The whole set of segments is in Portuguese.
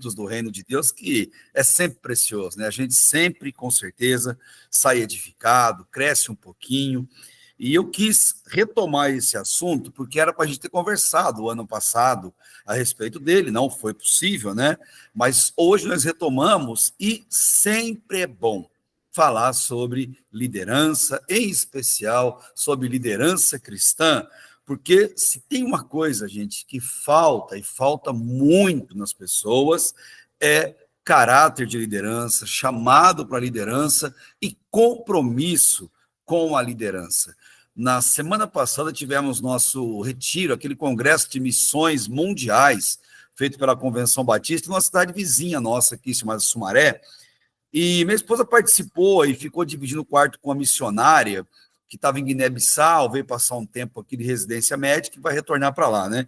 frutos do reino de Deus, que é sempre precioso, né? A gente sempre, com certeza, sai edificado, cresce um pouquinho. E eu quis retomar esse assunto, porque era para a gente ter conversado o ano passado a respeito dele, não foi possível, né? Mas hoje nós retomamos e sempre é bom falar sobre liderança, em especial sobre liderança cristã, porque se tem uma coisa, gente, que falta, e falta muito nas pessoas, é caráter de liderança, chamado para liderança e compromisso com a liderança. Na semana passada tivemos nosso retiro, aquele congresso de missões mundiais, feito pela Convenção Batista, numa cidade vizinha nossa aqui, chamada Sumaré, e minha esposa participou e ficou dividindo o quarto com uma missionária que estava em Guiné-Bissau, veio passar um tempo aqui de residência médica e vai retornar para lá, né?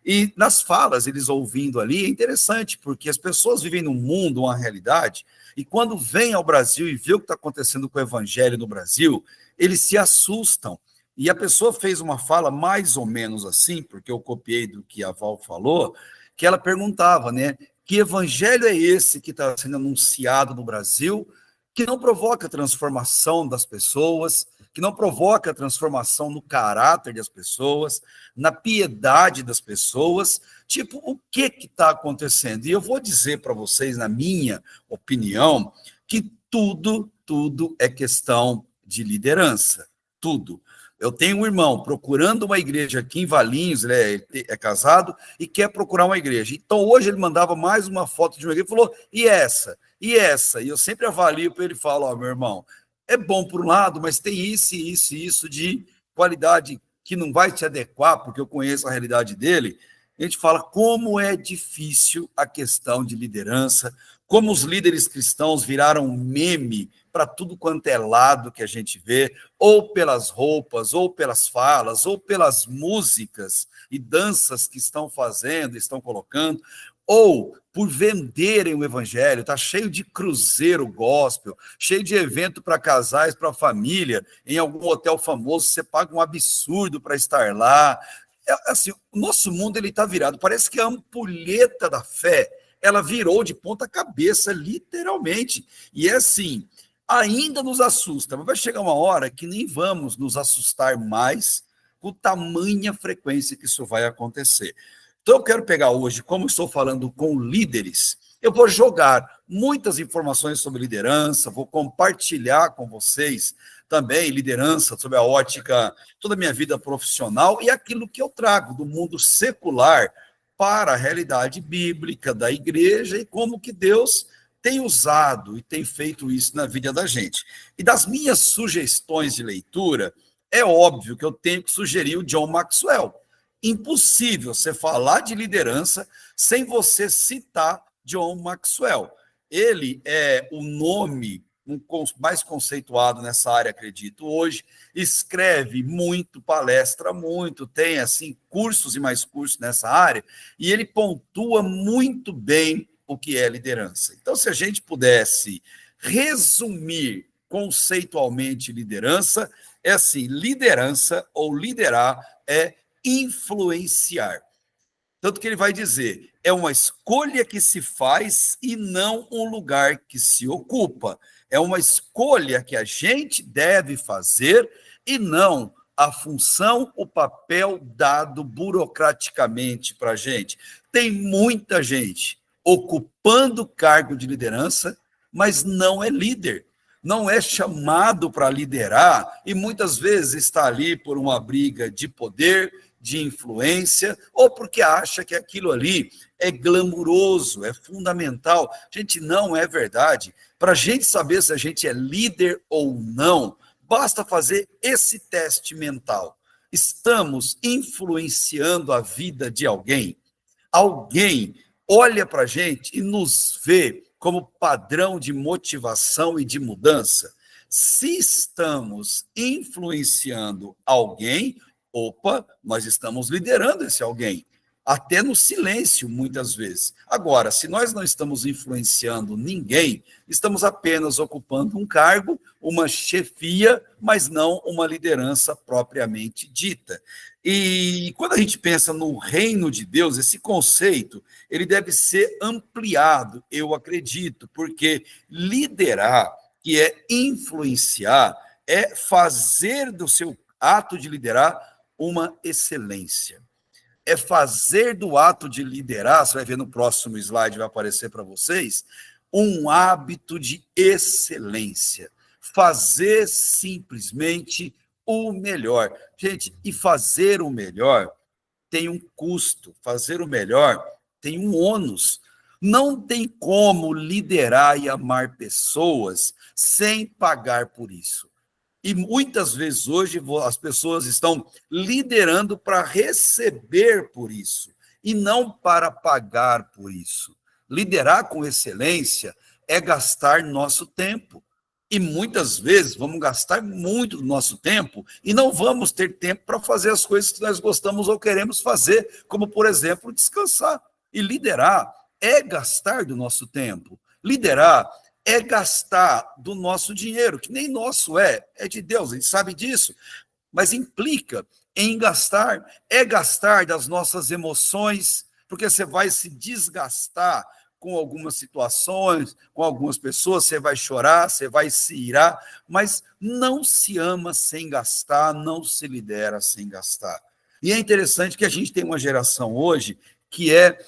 E nas falas, eles ouvindo ali, é interessante, porque as pessoas vivem num mundo, uma realidade, e quando vêm ao Brasil e vê o que está acontecendo com o evangelho no Brasil, eles se assustam. E a pessoa fez uma fala mais ou menos assim, porque eu copiei do que a Val falou, que ela perguntava, né? Que evangelho é esse que está sendo anunciado no Brasil, que não provoca transformação das pessoas, que não provoca transformação no caráter das pessoas, na piedade das pessoas? Tipo, o que está acontecendo? E eu vou dizer para vocês, na minha opinião, que tudo é questão de liderança. Tudo. Eu tenho um irmão procurando uma igreja aqui em Valinhos, ele é casado e quer procurar uma igreja. Então, hoje ele mandava mais uma foto de uma igreja e falou, e essa? E essa? E eu sempre avalio para ele e falo, ó, meu irmão, é bom por um lado, mas tem isso de qualidade que não vai te adequar, porque eu conheço a realidade dele. A gente fala como é difícil a questão de liderança, como os líderes cristãos viraram um meme para tudo quanto é lado que a gente vê, ou pelas roupas, ou pelas falas, ou pelas músicas e danças que estão fazendo, estão colocando, ou por venderem o evangelho. Está cheio de cruzeiro gospel, cheio de evento para casais, para família, em algum hotel famoso, você paga um absurdo para estar lá. Assim, o nosso mundo está virado, parece que a ampulheta da fé, ela virou de ponta cabeça, literalmente. E é assim, ainda nos assusta, mas vai chegar uma hora que nem vamos nos assustar mais com tamanha frequência que isso vai acontecer. Então, eu quero pegar hoje, como estou falando com líderes, eu vou jogar muitas informações sobre liderança, vou compartilhar com vocês também liderança, sobre a ótica, toda a minha vida profissional e aquilo que eu trago do mundo secular para a realidade bíblica da igreja e como que Deus tem usado e tem feito isso na vida da gente. E das minhas sugestões de leitura, é óbvio que eu tenho que sugerir o John Maxwell. Impossível você falar de liderança sem você citar John Maxwell. Ele é o nome mais conceituado nessa área, acredito, hoje, escreve muito, palestra muito, tem assim cursos e mais cursos nessa área, e ele pontua muito bem o que é liderança. Então, se a gente pudesse resumir conceitualmente liderança, é assim, liderança ou liderar é influenciar. Tanto que ele vai dizer, é uma escolha que se faz e não um lugar que se ocupa. É uma escolha que a gente deve fazer e não a função, o papel dado burocraticamente para a gente. Tem muita gente ocupando cargo de liderança, mas não é líder, não é chamado para liderar e muitas vezes está ali por uma briga de poder, de influência, ou porque acha que aquilo ali é glamuroso, é fundamental. Gente, não é verdade. Para a gente saber se a gente é líder ou não, basta fazer esse teste mental. Estamos influenciando a vida de alguém? Alguém olha para a gente e nos vê como padrão de motivação e de mudança? Se estamos influenciando alguém, opa, nós estamos liderando esse alguém, até no silêncio, muitas vezes. Agora, se nós não estamos influenciando ninguém, estamos apenas ocupando um cargo, uma chefia, mas não uma liderança propriamente dita. E quando a gente pensa no reino de Deus, esse conceito, ele deve ser ampliado, eu acredito, porque liderar, que é influenciar, é fazer do seu ato de liderar uma excelência. É fazer do ato de liderar, você vai ver no próximo slide, vai aparecer para vocês, um hábito de excelência. Fazer simplesmente o melhor. Gente, e fazer o melhor tem um custo, fazer o melhor tem um ônus. Não tem como liderar e amar pessoas sem pagar por isso. E muitas vezes hoje as pessoas estão liderando para receber por isso, e não para pagar por isso. Liderar com excelência é gastar nosso tempo. E muitas vezes vamos gastar muito do nosso tempo e não vamos ter tempo para fazer as coisas que nós gostamos ou queremos fazer, como, por exemplo, descansar. E liderar é gastar do nosso tempo. Liderar é gastar do nosso dinheiro, que nem nosso é de Deus, a gente sabe disso, mas implica em gastar, é gastar das nossas emoções, porque você vai se desgastar com algumas situações, com algumas pessoas, você vai chorar, você vai se irar, mas não se ama sem gastar, não se lidera sem gastar. E é interessante que a gente tem uma geração hoje que é,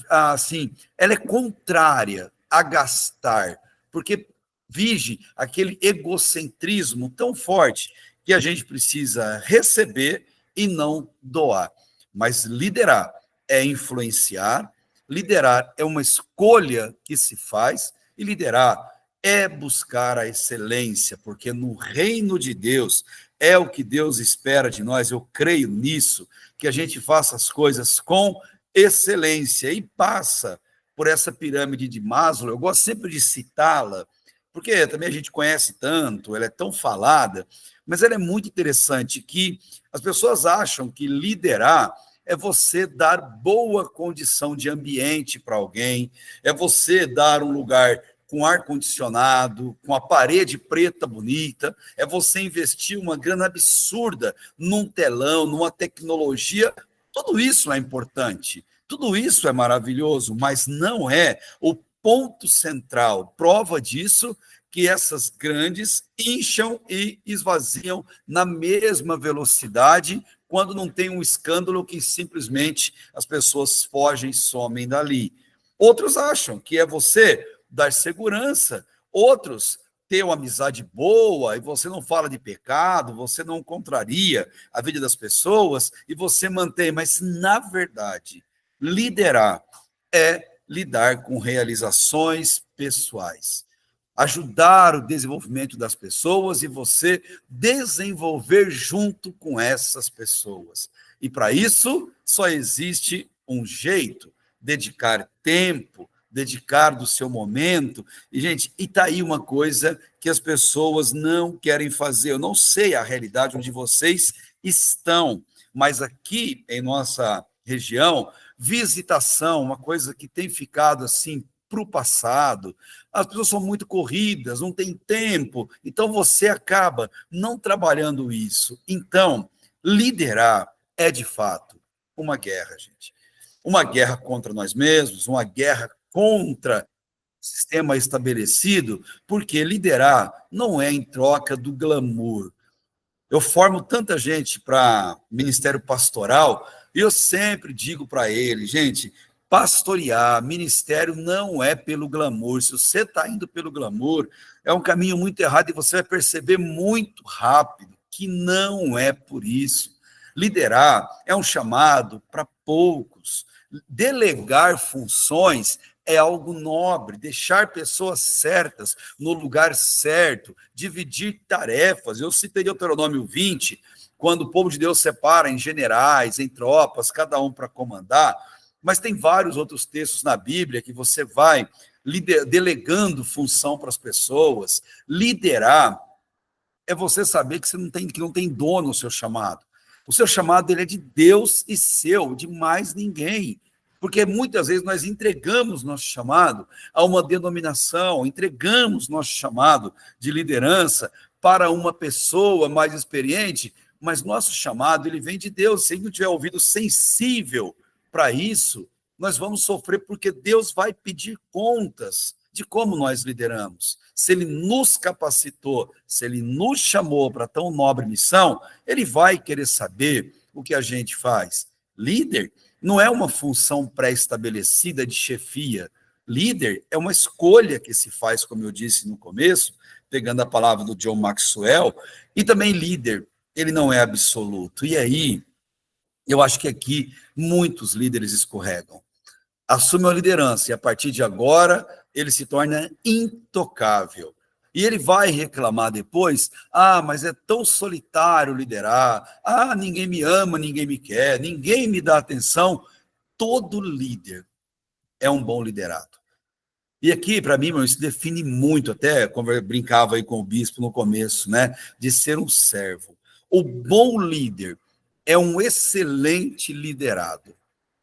assim, ela é contrária a gastar, porque vige aquele egocentrismo tão forte que a gente precisa receber e não doar. Mas liderar é influenciar, liderar é uma escolha que se faz, e liderar é buscar a excelência, porque no reino de Deus é o que Deus espera de nós, eu creio nisso, que a gente faça as coisas com excelência e passa por essa pirâmide de Maslow. Eu gosto sempre de citá-la, porque também a gente conhece tanto, ela é tão falada, mas ela é muito interessante, que as pessoas acham que liderar é você dar boa condição de ambiente para alguém, é você dar um lugar com ar-condicionado, com a parede preta bonita, é você investir uma grana absurda num telão, numa tecnologia. Tudo isso é importante, tudo isso é maravilhoso, mas não é o ponto central. Prova disso que essas grandes incham e esvaziam na mesma velocidade quando não tem um escândalo que simplesmente as pessoas fogem e somem dali. Outros acham que é você dar segurança, outros ter uma amizade boa, e você não fala de pecado, você não contraria a vida das pessoas, e você mantém, mas, na verdade, liderar é lidar com realizações pessoais, ajudar o desenvolvimento das pessoas e você desenvolver junto com essas pessoas. E para isso, só existe um jeito: dedicar tempo, dedicar do seu momento. E, gente, e está aí uma coisa que as pessoas não querem fazer. Eu não sei a realidade onde vocês estão, mas aqui em nossa região, visitação, uma coisa que tem ficado assim para o passado. As pessoas são muito corridas, não tem tempo, então você acaba não trabalhando isso. Então, liderar é, de fato, uma guerra, gente. Uma guerra contra nós mesmos, uma guerra contra o sistema estabelecido, porque liderar não é em troca do glamour. Eu formo tanta gente para ministério pastoral, e eu sempre digo para ele, gente, pastorear, ministério não é pelo glamour. Se você está indo pelo glamour, é um caminho muito errado, e você vai perceber muito rápido que não é por isso. Liderar é um chamado para poucos. Delegar funções é algo nobre, deixar pessoas certas no lugar certo, dividir tarefas. Eu citei Deuteronômio 20, quando o povo de Deus separa em generais, em tropas, cada um para comandar, mas tem vários outros textos na Bíblia que você vai delegando função para as pessoas. Liderar é você saber que que não tem dono o seu chamado. O seu chamado ele é de Deus e seu, de mais ninguém. Porque muitas vezes nós entregamos nosso chamado a uma denominação, entregamos nosso chamado de liderança para uma pessoa mais experiente, mas nosso chamado, ele vem de Deus. Se a gente não tiver ouvido sensível para isso, nós vamos sofrer, porque Deus vai pedir contas de como nós lideramos. Se ele nos capacitou, se ele nos chamou para tão nobre missão, ele vai querer saber o que a gente faz. Líder não é uma função pré-estabelecida de chefia. Líder é uma escolha que se faz, como eu disse no começo, pegando a palavra do John Maxwell, e também líder, ele não é absoluto. E aí, eu acho que aqui muitos líderes escorregam. Assume a liderança e a partir de agora ele se torna intocável. E ele vai reclamar depois, mas é tão solitário liderar, ninguém me ama, ninguém me quer, ninguém me dá atenção. Todo líder é um bom liderado. E aqui, para mim, isso define muito, até como eu brincava aí com o bispo no começo, né, de ser um servo. O bom líder é um excelente liderado.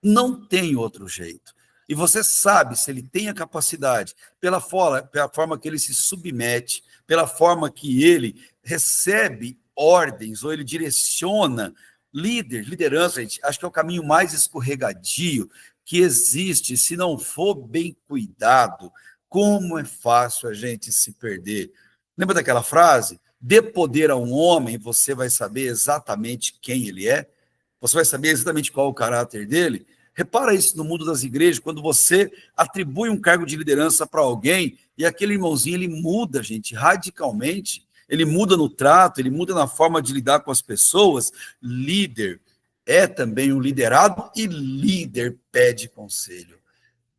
Não tem outro jeito. E você sabe se ele tem a capacidade, pela forma que ele se submete, pela forma que ele recebe ordens, ou ele direciona. Liderança, gente, acho que é o caminho mais escorregadio que existe. Se não for bem cuidado, como é fácil a gente se perder. Lembra daquela frase? Dê poder a um homem, você vai saber exatamente quem ele é, você vai saber exatamente qual é o caráter dele. Repara isso no mundo das igrejas, quando você atribui um cargo de liderança para alguém, e aquele irmãozinho, ele muda, gente, radicalmente. Ele muda no trato, ele muda na forma de lidar com as pessoas. Líder é também um liderado, e líder pede conselho.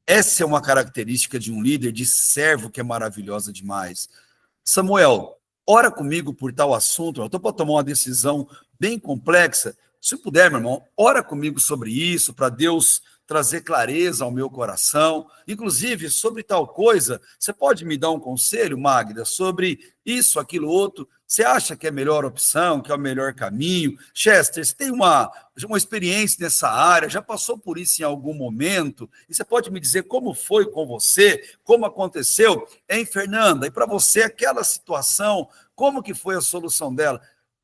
Essa é uma característica de um líder, de servo, que é maravilhosa demais. Samuel, ora comigo por tal assunto, eu estou para tomar uma decisão bem complexa. Se puder, meu irmão, ora comigo sobre isso, para Deus trazer clareza ao meu coração. Inclusive, sobre tal coisa, você pode me dar um conselho, Magda, sobre isso, aquilo, outro? Você acha que é a melhor opção, que é o melhor caminho? Chester, você tem uma experiência nessa área, já passou por isso em algum momento? E você pode me dizer como foi com você, como aconteceu? Hein, Fernanda? E para você, aquela situação, como que foi a solução dela?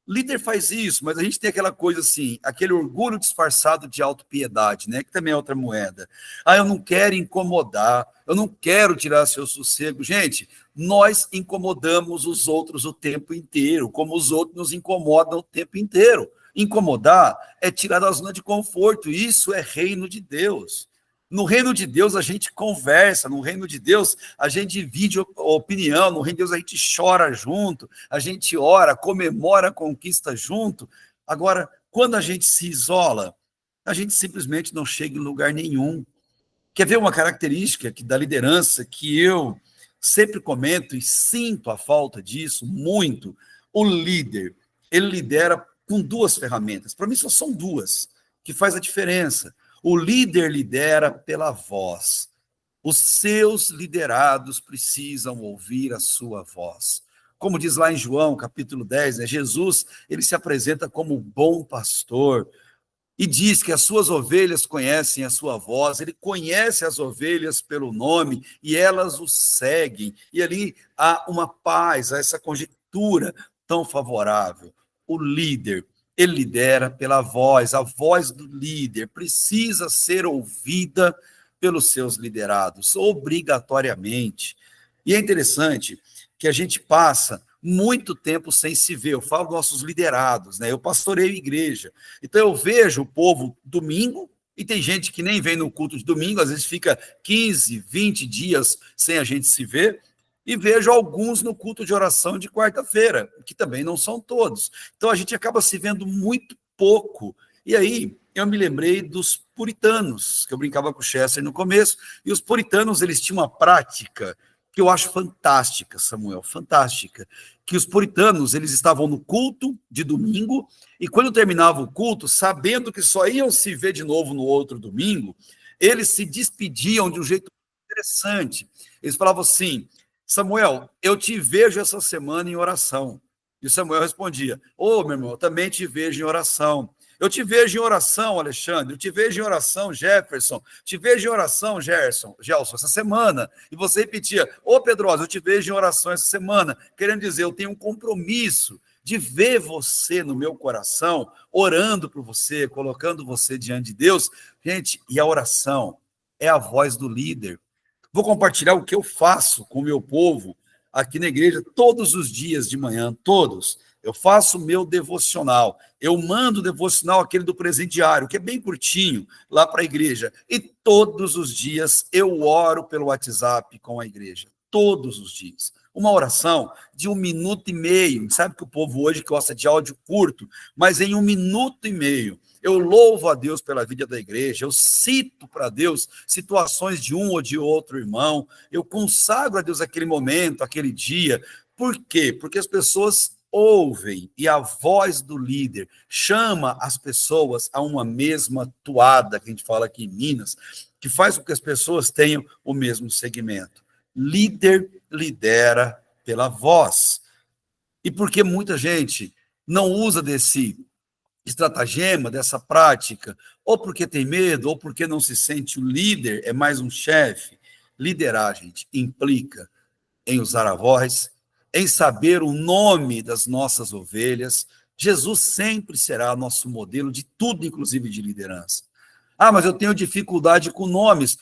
Líder faz isso, mas a gente tem aquela coisa assim, aquele orgulho disfarçado de autopiedade, né? Que também é outra moeda. Eu não quero incomodar, eu não quero tirar seu sossego. Gente, nós incomodamos os outros o tempo inteiro, como os outros nos incomodam o tempo inteiro. Incomodar é tirar da zona de conforto, isso é reino de Deus. No reino de Deus a gente conversa, no reino de Deus a gente divide opinião, no reino de Deus a gente chora junto, a gente ora, comemora a conquista junto. Agora, quando a gente se isola, a gente simplesmente não chega em lugar nenhum. Quer ver uma característica da liderança que eu sempre comento e sinto a falta disso muito? O líder, ele lidera com duas ferramentas. Para mim só são duas que faz a diferença. O líder lidera pela voz. Os seus liderados precisam ouvir a sua voz. Como diz lá em João, capítulo 10, né, Jesus, ele se apresenta como bom pastor e diz que as suas ovelhas conhecem a sua voz, ele conhece as ovelhas pelo nome e elas o seguem. E ali há uma paz, há essa conjectura tão favorável. O líder, ele lidera pela voz, a voz do líder precisa ser ouvida pelos seus liderados, obrigatoriamente. E é interessante que a gente passa muito tempo sem se ver. Eu falo dos nossos liderados, né? Eu pastoreio igreja. Então eu vejo o povo domingo, e tem gente que nem vem no culto de domingo, às vezes fica 15, 20 dias sem a gente se ver, e vejo alguns no culto de oração de quarta-feira, que também não são todos. Então a gente acaba se vendo muito pouco. E aí eu me lembrei dos puritanos, que eu brincava com o Chester no começo, e os puritanos, eles tinham uma prática que eu acho fantástica, Samuel, fantástica, que os puritanos, eles estavam no culto de domingo, e quando terminava o culto, sabendo que só iam se ver de novo no outro domingo, eles se despediam de um jeito interessante. Eles falavam assim: Samuel, eu te vejo essa semana em oração. E o Samuel respondia: meu irmão, eu também te vejo em oração. Eu te vejo em oração, Alexandre, eu te vejo em oração, Jefferson, te vejo em oração, Gelson, essa semana. E você repetia: Pedrosa, eu te vejo em oração essa semana, querendo dizer, eu tenho um compromisso de ver você no meu coração, orando por você, colocando você diante de Deus. Gente, e a oração é a voz do líder. Vou compartilhar o que eu faço com o meu povo aqui na igreja todos os dias de manhã, todos. Eu faço o meu devocional. Eu mando o devocional, aquele do presidiário, que é bem curtinho, lá para a igreja. E todos os dias eu oro pelo WhatsApp com a igreja. Todos os dias. Uma oração de 1 minuto e meio. Sabe que o povo hoje gosta de áudio curto, mas em 1 minuto e meio. Eu louvo a Deus pela vida da igreja, eu cito para Deus situações de um ou de outro irmão, eu consagro a Deus aquele momento, aquele dia. Por quê? Porque as pessoas ouvem e a voz do líder chama as pessoas a uma mesma toada, que a gente fala aqui em Minas, que faz com que as pessoas tenham o mesmo segmento. Líder lidera pela voz. E porque muita gente não usa desse estratagema, dessa prática, ou porque tem medo, ou porque não se sente o líder, é mais um chefe. Liderar, gente, implica em usar a voz, em saber o nome das nossas ovelhas. Jesus sempre será nosso modelo de tudo, inclusive de liderança. Ah, mas eu tenho dificuldade com nomes.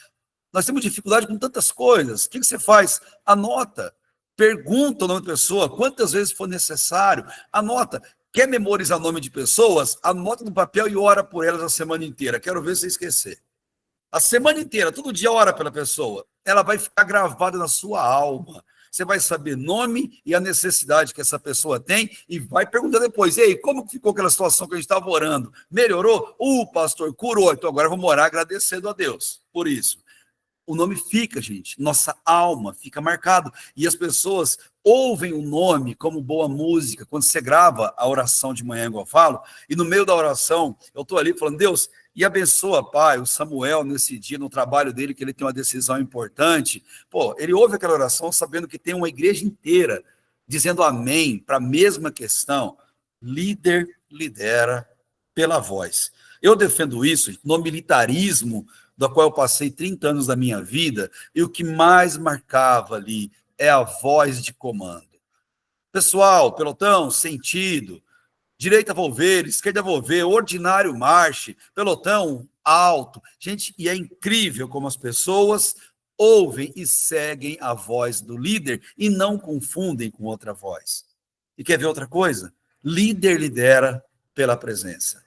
Nós temos dificuldade com tantas coisas. O que você faz? Anota. Pergunta o nome da pessoa, quantas vezes for necessário. Anota. Quer memorizar o nome de pessoas? Anota no papel e ora por elas a semana inteira. Quero ver você esquecer. A semana inteira, todo dia ora pela pessoa. Ela vai ficar gravada na sua alma. Você vai saber nome e a necessidade que essa pessoa tem e vai perguntar depois, ei, como ficou aquela situação que a gente estava orando? Melhorou? Pastor, curou. Então agora vamos orar agradecendo a Deus por isso. O nome fica, gente, nossa alma fica marcado. E as pessoas ouvem o nome como boa música. Quando você grava a oração de manhã, igual eu falo, e no meio da oração, eu estou ali falando, Deus, e abençoa, Pai, o Samuel nesse dia, no trabalho dele, que ele tem uma decisão importante. Ele ouve aquela oração sabendo que tem uma igreja inteira dizendo amém para a mesma questão. Líder lidera pela voz. Eu defendo isso no militarismo, da qual eu passei 30 anos da minha vida, e o que mais marcava ali é a voz de comando. Pessoal, pelotão, sentido, direita volver, esquerda volver, ordinário marche, pelotão alto. Gente, e é incrível como as pessoas ouvem e seguem a voz do líder e não confundem com outra voz. E quer ver outra coisa? Líder lidera pela presença.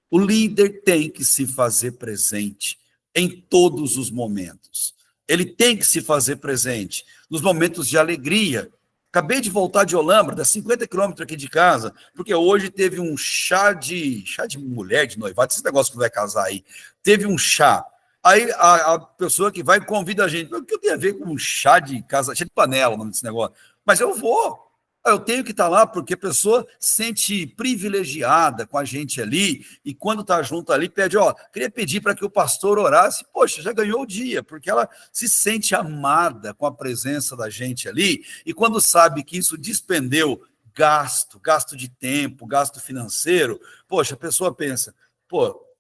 O líder tem que se fazer presente em todos os momentos. Ele tem que se fazer presente nos momentos de alegria. Acabei de voltar de Olambra, dá 50 quilômetros aqui de casa, porque hoje teve um chá de mulher, de noivado, esse negócio que vai casar aí. Teve um chá. Aí a pessoa que vai convida a gente. O que eu tenho a ver com um chá de casa, chá de panela, o nome desse negócio? Mas eu vou. Eu tenho que estar lá porque a pessoa se sente privilegiada com a gente ali e quando está junto ali pede, queria pedir para que o pastor orasse. Poxa, já ganhou o dia, porque ela se sente amada com a presença da gente ali e quando sabe que isso despendeu gasto de tempo, gasto financeiro, poxa, a pessoa pensa,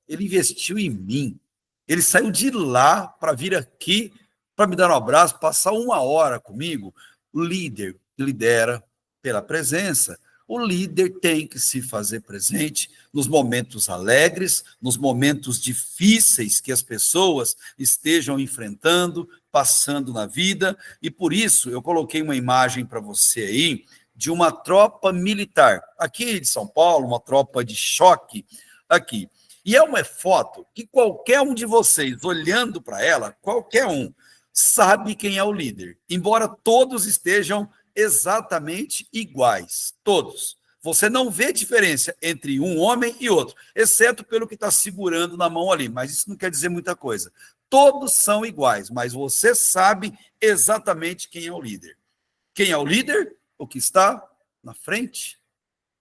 ele investiu em mim, ele saiu de lá para vir aqui para me dar um abraço, passar 1 hora comigo. O líder lidera pela presença. O líder tem que se fazer presente nos momentos alegres, nos momentos difíceis que as pessoas estejam enfrentando, passando na vida, e por isso eu coloquei uma imagem para você aí de uma tropa militar, aqui de São Paulo, uma tropa de choque aqui. E é uma foto que qualquer um de vocês, olhando para ela, qualquer um, sabe quem é o líder, embora todos estejam exatamente iguais, todos. Você não vê diferença entre um homem e outro, exceto pelo que está segurando na mão ali, mas isso não quer dizer muita coisa. Todos são iguais, mas você sabe exatamente quem é o líder. Quem é o líder? O que está na frente.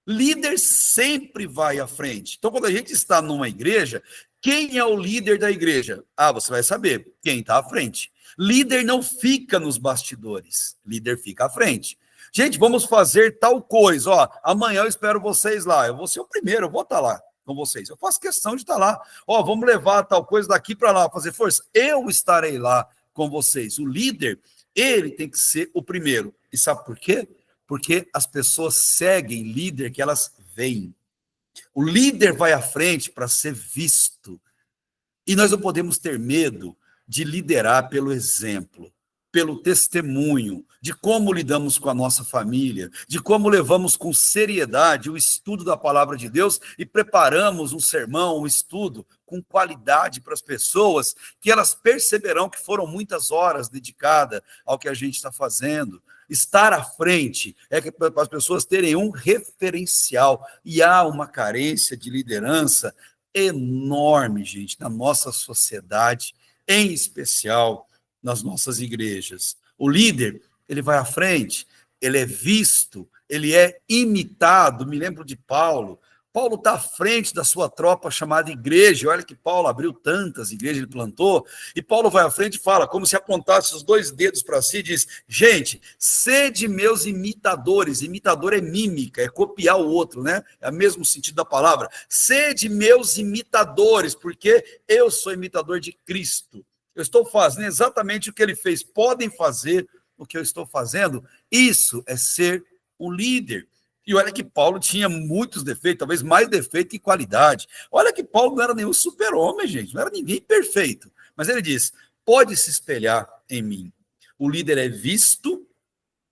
Líder sempre vai à frente. Então, quando a gente está numa igreja, quem é o líder da igreja? Você vai saber quem está à frente. Líder não fica nos bastidores, líder fica à frente. Gente, vamos fazer tal coisa, amanhã eu espero vocês lá, eu vou ser o primeiro, eu vou estar lá com vocês, eu faço questão de estar lá, vamos levar tal coisa daqui para lá, fazer força, eu estarei lá com vocês. O líder, ele tem que ser o primeiro, e sabe por quê? Porque as pessoas seguem líder que elas veem. O líder vai à frente para ser visto. E nós não podemos ter medo de liderar pelo exemplo, pelo testemunho, de como lidamos com a nossa família, de como levamos com seriedade o estudo da palavra de Deus e preparamos um sermão, um estudo com qualidade para as pessoas, que elas perceberão que foram muitas horas dedicadas ao que a gente está fazendo. Estar à frente é para as pessoas terem um referencial, e há uma carência de liderança enorme, gente, na nossa sociedade, em especial nas nossas igrejas. O líder, ele vai à frente, ele é visto, ele é imitado. Me lembro de Paulo. Paulo está à frente da sua tropa chamada igreja. Olha que Paulo abriu tantas igrejas, ele plantou, e Paulo vai à frente e fala, como se apontasse os dois dedos para si, diz, gente, sede meus imitadores. Imitador é mímica, é copiar o outro, né? É o mesmo sentido da palavra. Sede meus imitadores, porque eu sou imitador de Cristo. Eu estou fazendo exatamente o que ele fez. Podem fazer o que eu estou fazendo. Isso é ser um líder. E olha que Paulo tinha muitos defeitos, talvez mais defeito que qualidade. Olha que Paulo não era nenhum super-homem, gente, não era ninguém perfeito. Mas ele diz, pode se espelhar em mim. O líder é visto,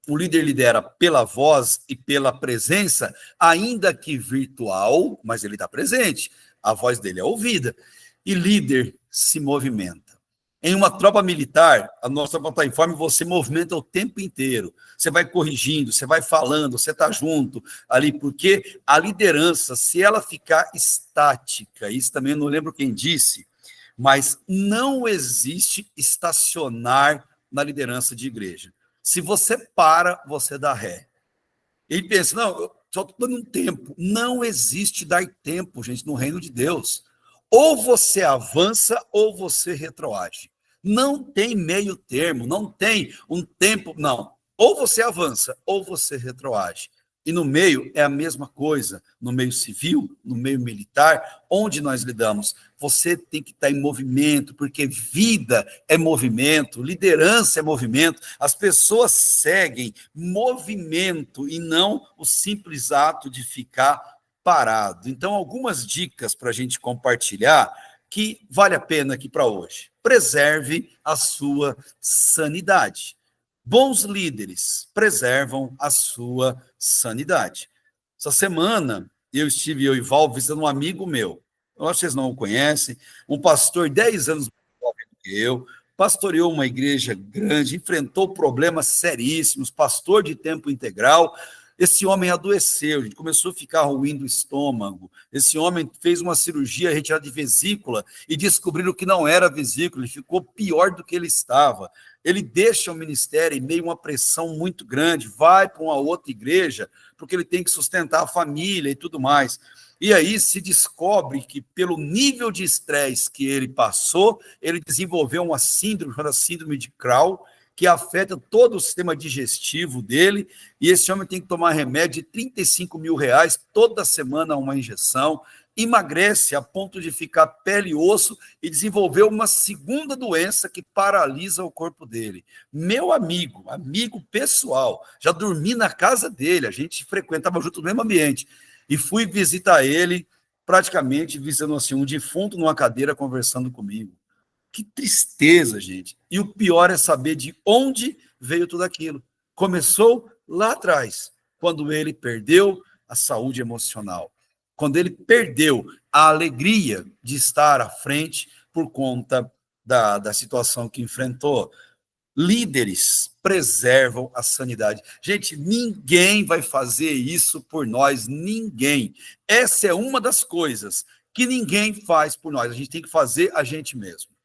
o líder lidera pela voz e pela presença, ainda que virtual, mas ele está presente. A voz dele é ouvida. E líder se movimenta. Em uma tropa militar, a nossa plataforma, você movimenta o tempo inteiro. Você vai corrigindo, você vai falando, você está junto ali, porque a liderança, se ela ficar estática, isso também eu não lembro quem disse, mas não existe estacionar na liderança de igreja. Se você para, você dá ré. Ele pensa, não, eu só estou dando um tempo. Não existe dar tempo, gente, no reino de Deus. Ou você avança ou você retroage. Não tem meio termo, não tem um tempo, não. Ou você avança ou você retroage. E no meio é a mesma coisa, no meio civil, no meio militar, onde nós lidamos. Você tem que estar em movimento, porque vida é movimento, liderança é movimento, as pessoas seguem movimento e não o simples ato de ficar parado. Então, algumas dicas para a gente compartilhar que vale a pena aqui para hoje. Preserve a sua sanidade. Bons líderes preservam a sua sanidade. Essa semana, eu e Val, visitando um amigo meu. Eu acho que vocês não o conhecem. Um pastor 10 anos mais jovem do que eu, pastoreou uma igreja grande, enfrentou problemas seríssimos, pastor de tempo integral. Esse homem adoeceu, gente, começou a ficar ruim do estômago. Esse homem fez uma cirurgia retirada de vesícula e descobriram que não era vesícula, ele ficou pior do que ele estava. Ele deixa o ministério em meio a uma pressão muito grande, vai para uma outra igreja, porque ele tem que sustentar a família e tudo mais. E aí se descobre que, pelo nível de estresse que ele passou, ele desenvolveu uma síndrome, chamada síndrome de Crohn, que afeta todo o sistema digestivo dele, e esse homem tem que tomar remédio de R$ 35.000 toda semana, uma injeção, emagrece a ponto de ficar pele e osso e desenvolveu uma segunda doença que paralisa o corpo dele. Meu amigo pessoal, já dormi na casa dele, a gente frequentava junto no mesmo ambiente, e fui visitar ele, praticamente visando assim, um defunto numa cadeira conversando comigo. Que tristeza, gente. E o pior é saber de onde veio tudo aquilo. Começou lá atrás, quando ele perdeu a saúde emocional, quando ele perdeu a alegria de estar à frente por conta da situação que enfrentou. Líderes preservam a sanidade. Gente, ninguém vai fazer isso por nós, ninguém. Essa é uma das coisas que ninguém faz por nós. A gente tem que fazer a gente mesmo.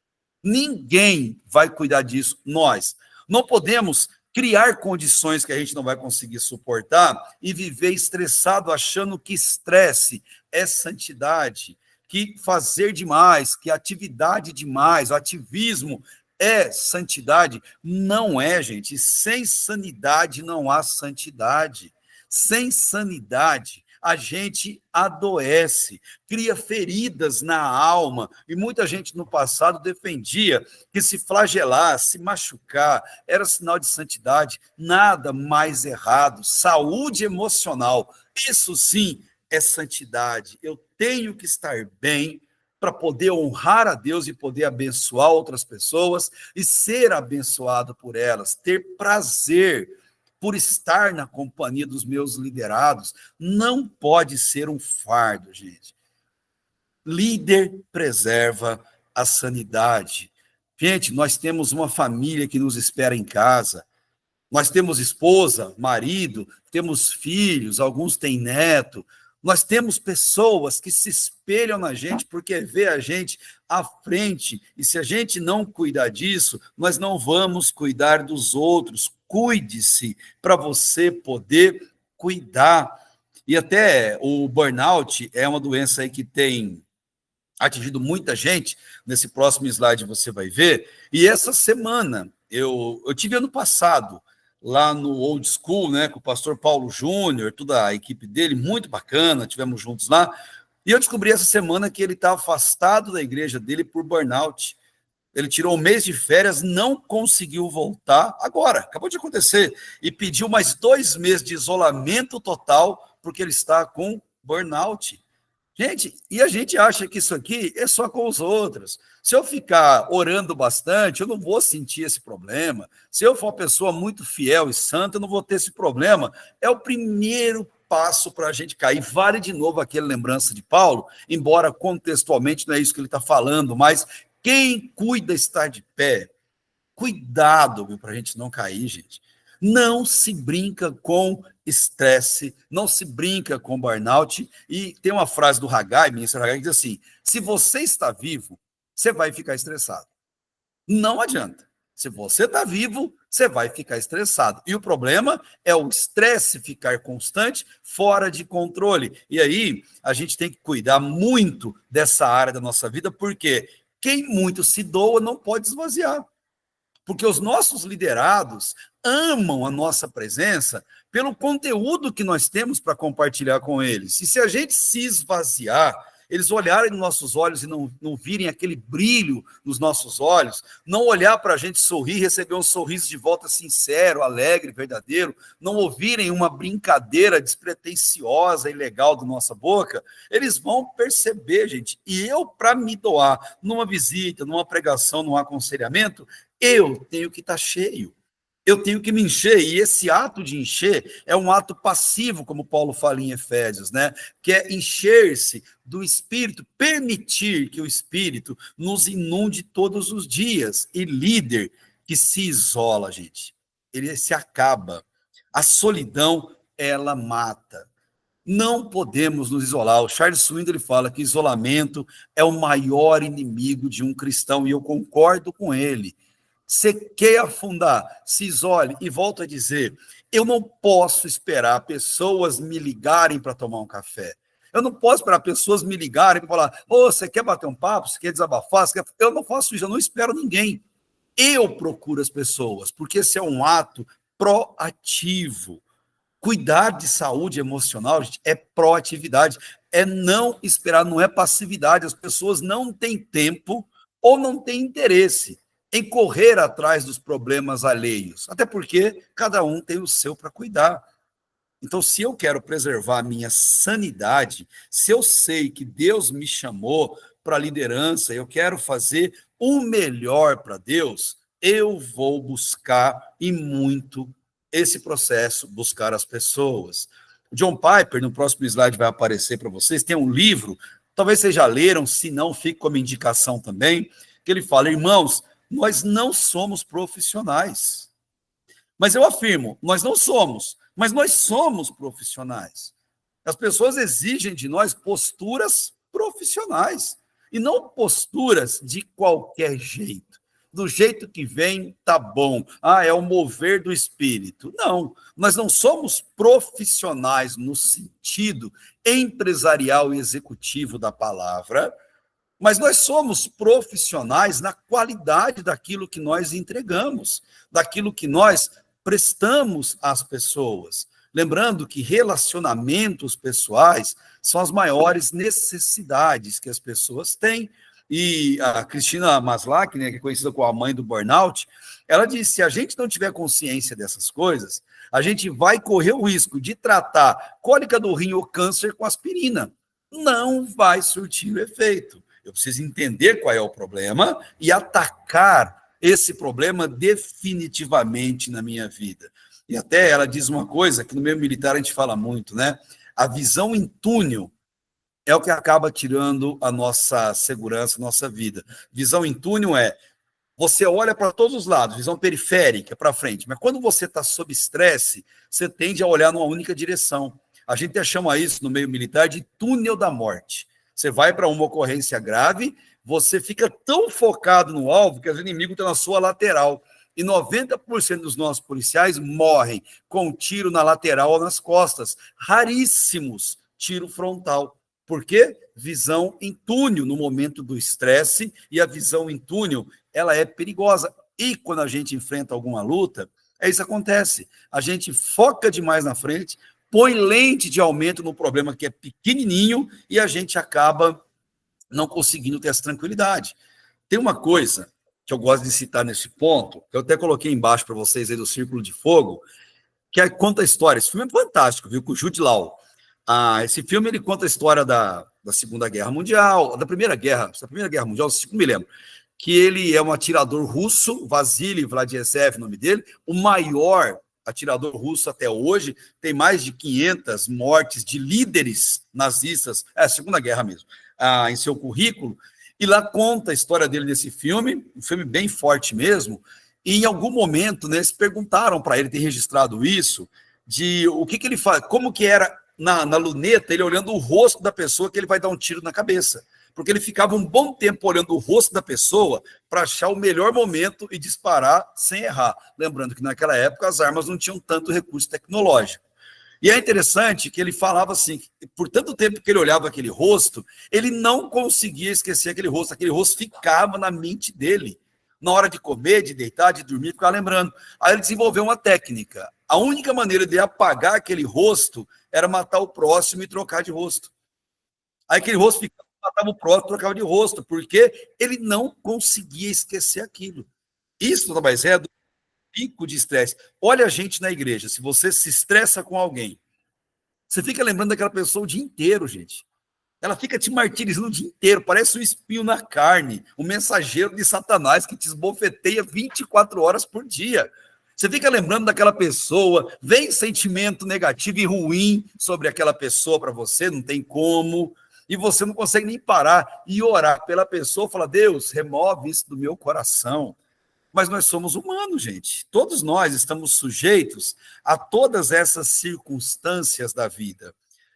Ninguém vai cuidar disso, nós. Não podemos criar condições que a gente não vai conseguir suportar e viver estressado achando que estresse é santidade, que fazer demais, que atividade demais, o ativismo é santidade. Não é, gente. Sem sanidade não há santidade. Sem sanidade a gente adoece, cria feridas na alma, e muita gente no passado defendia que se flagelar, se machucar, era sinal de santidade, nada mais errado, saúde emocional, isso sim é santidade, eu tenho que estar bem, para poder honrar a Deus e poder abençoar outras pessoas e ser abençoado por elas, ter prazer por estar na companhia dos meus liderados, não pode ser um fardo, gente. Líder preserva a sanidade. Gente, nós temos uma família que nos espera em casa, nós temos esposa, marido, temos filhos, alguns têm neto, nós temos pessoas que se espelham na gente porque vê a gente à frente, e se a gente não cuidar disso, nós não vamos cuidar dos outros. Cuide-se para você poder cuidar. E até o burnout é uma doença aí que tem atingido muita gente, nesse próximo slide você vai ver, e essa semana, eu tive ano passado, lá no Old School, né, com o pastor Paulo Júnior, toda a equipe dele, muito bacana, tivemos juntos lá, e eu descobri essa semana que ele está afastado da igreja dele por burnout. Ele tirou um mês de férias, não conseguiu voltar, agora, acabou de acontecer, e pediu mais 2 meses de isolamento total, porque ele está com burnout. Gente, e a gente acha que isso aqui é só com os outros. Se eu ficar orando bastante, eu não vou sentir esse problema. Se eu for uma pessoa muito fiel e santa, eu não vou ter esse problema. É o primeiro passo para a gente cair. Vale de novo aquela lembrança de Paulo, embora contextualmente não é isso que ele está falando, mas quem cuida estar de pé, cuidado para a gente não cair, gente. Não se brinca com estresse, não se brinca com burnout. E tem uma frase do Haggai, ministro Haggai, que diz assim: se você está vivo, você vai ficar estressado. Não adianta. Se você está vivo, você vai ficar estressado. E o problema é o estresse ficar constante, fora de controle. E aí, a gente tem que cuidar muito dessa área da nossa vida, porque quem muito se doa não pode esvaziar. Porque os nossos liderados amam a nossa presença pelo conteúdo que nós temos para compartilhar com eles. E se a gente se esvaziar, eles olharem nos nossos olhos e não virem aquele brilho nos nossos olhos, não olhar para a gente sorrir, receber um sorriso de volta sincero, alegre, verdadeiro, não ouvirem uma brincadeira despretensiosa e legal da nossa boca, eles vão perceber, gente. E eu, para me doar numa visita, numa pregação, num aconselhamento, eu tenho que estar cheio. Eu tenho que me encher, e esse ato de encher é um ato passivo, como Paulo fala em Efésios, né? Que é encher-se do Espírito, permitir que o Espírito nos inunde todos os dias. E líder que se isola, gente, ele se acaba. A solidão, ela mata. Não podemos nos isolar. O Charles Swindoll fala que isolamento é o maior inimigo de um cristão, e eu concordo com ele. Você quer afundar, se isole. E volto a dizer, eu não posso esperar pessoas me ligarem para tomar um café. Eu não posso esperar pessoas me ligarem para falar: ô, você quer bater um papo? Você quer desabafar? Eu não faço isso, eu não espero ninguém. Eu procuro as pessoas, porque esse é um ato proativo. Cuidar de saúde emocional, gente, é proatividade. É não esperar, não é passividade. As pessoas não têm tempo ou não têm interesse em correr atrás dos problemas alheios, até porque cada um tem o seu para cuidar. Então, se eu quero preservar a minha sanidade, se eu sei que Deus me chamou para a liderança, eu quero fazer o melhor para Deus, eu vou buscar e muito esse processo, buscar as pessoas. O John Piper, no próximo slide vai aparecer para vocês, tem um livro, talvez vocês já leram, se não, fique como indicação também, que ele fala: irmãos, nós não somos profissionais. Mas eu afirmo, nós não somos, mas nós somos profissionais. As pessoas exigem de nós posturas profissionais, e não posturas de qualquer jeito. Do jeito que vem, tá bom. Ah, é o mover do espírito. Não, nós não somos profissionais no sentido empresarial e executivo da palavra, mas nós somos profissionais na qualidade daquilo que nós entregamos, daquilo que nós prestamos às pessoas. Lembrando que relacionamentos pessoais são as maiores necessidades que as pessoas têm. E a Cristina Maslach, né, que é conhecida como a mãe do burnout, ela disse: se a gente não tiver consciência dessas coisas, a gente vai correr o risco de tratar cólica do rim ou câncer com aspirina. Não vai surtir o efeito. Eu preciso entender qual é o problema e atacar esse problema definitivamente na minha vida. E até ela diz uma coisa que no meio militar a gente fala muito, né? A visão em túnel é o que acaba tirando a nossa segurança, a nossa vida. Visão em túnel é: você olha para todos os lados, visão periférica para frente, mas quando você está sob estresse, você tende a olhar numa única direção. A gente até chama isso no meio militar de túnel da morte. Você vai para uma ocorrência grave, você fica tão focado no alvo que os inimigos estão na sua lateral. E 90% dos nossos policiais morrem com um tiro na lateral ou nas costas. Raríssimos tiro frontal. Por quê? Visão em túnel no momento do estresse, e a visão em túnel, ela é perigosa. E quando a gente enfrenta alguma luta, isso que acontece. A gente foca demais na frente, põe lente de aumento no problema que é pequenininho e a gente acaba não conseguindo ter essa tranquilidade. Tem uma coisa que eu gosto de citar nesse ponto, que eu até coloquei embaixo para vocês aí do Círculo de Fogo, que conta a história. Esse filme é fantástico, viu? Com o Jude Law. Esse filme ele conta a história da Segunda Guerra Mundial, da Primeira Guerra Mundial, não me lembro, que ele é um atirador russo, Vasily Vladiesev, o nome dele, o maior atirador russo até hoje, tem mais de 500 mortes de líderes nazistas, Segunda Guerra mesmo, em seu currículo, e lá conta a história dele nesse filme, um filme bem forte mesmo, e em algum momento, né, eles perguntaram para ele ter registrado isso, de o que ele faz, como que era na luneta, ele olhando o rosto da pessoa que ele vai dar um tiro na cabeça. Porque ele ficava um bom tempo olhando o rosto da pessoa para achar o melhor momento e disparar sem errar. Lembrando que naquela época as armas não tinham tanto recurso tecnológico. E é interessante que ele falava assim, que por tanto tempo que ele olhava aquele rosto, ele não conseguia esquecer aquele rosto ficava na mente dele. Na hora de comer, de deitar, de dormir, ficava lembrando. Aí ele desenvolveu uma técnica. A única maneira de apagar aquele rosto era matar o próximo e trocar de rosto. Aí aquele rosto ficava, matava o próximo, trocava de rosto, porque ele não conseguia esquecer aquilo. Isso nada mais é do pico de estresse. Olha a gente na igreja, se você se estressa com alguém, você fica lembrando daquela pessoa o dia inteiro, gente. Ela fica te martirizando o dia inteiro, parece um espinho na carne, um mensageiro de Satanás que te esbofeteia 24 horas por dia. Você fica lembrando daquela pessoa, vem sentimento negativo e ruim sobre aquela pessoa para você, não tem como, e você não consegue nem parar e orar pela pessoa, falar: Deus, remove isso do meu coração. Mas nós somos humanos, gente. Todos nós estamos sujeitos a todas essas circunstâncias da vida.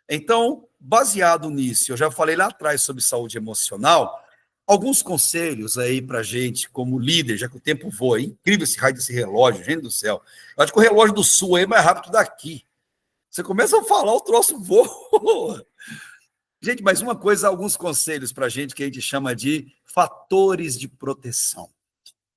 Então, baseado nisso, eu já falei lá atrás sobre saúde emocional, alguns conselhos aí para gente, como líder, já que o tempo voa, é incrível esse raio desse relógio, gente do céu. Eu acho que o relógio do sul aí é mais rápido daqui. Você começa a falar, o troço voa. Gente, mas uma coisa, alguns conselhos para gente que a gente chama de fatores de proteção.